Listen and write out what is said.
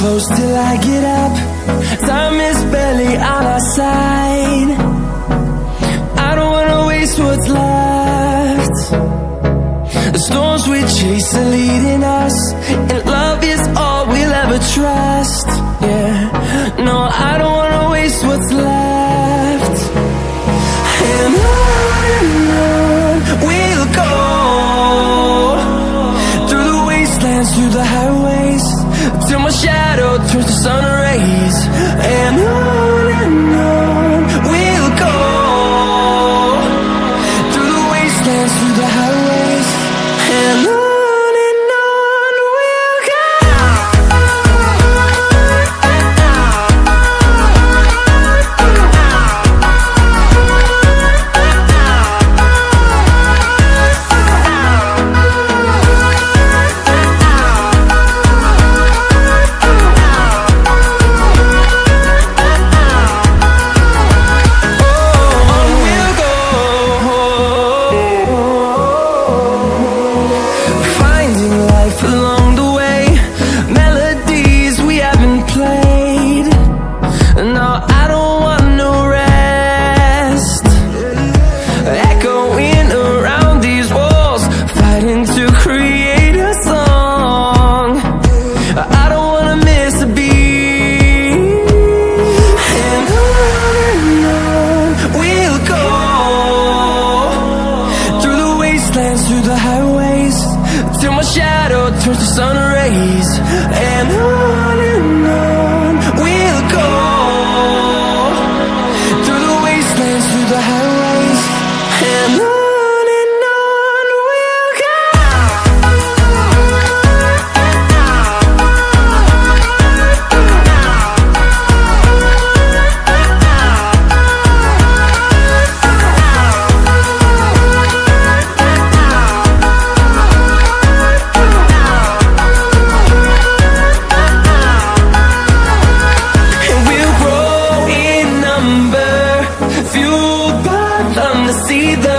close till I get up. Time is barely on our side. I don't wanna waste what's left. The storms we chase are leading us, and love is all we'll ever trust. Yeah, no, I don't wanna waste what's left. And on we'll go, through the wastelands, through the highways, till my shadow turns to sun rays. And on we'll go, through the wastelands, through the highways, and on we'll go. Along the way, melodies we haven't played. No, I don't want no rest. Echoing around these walls, fighting to create a song. I don't wanna miss a beat. And on we'll go, through the wastelands, through the highways, till my shadow turns to sun rays. And on we'll go, through the wastelands, through the highways, and on we'll go. Fueled by them to see the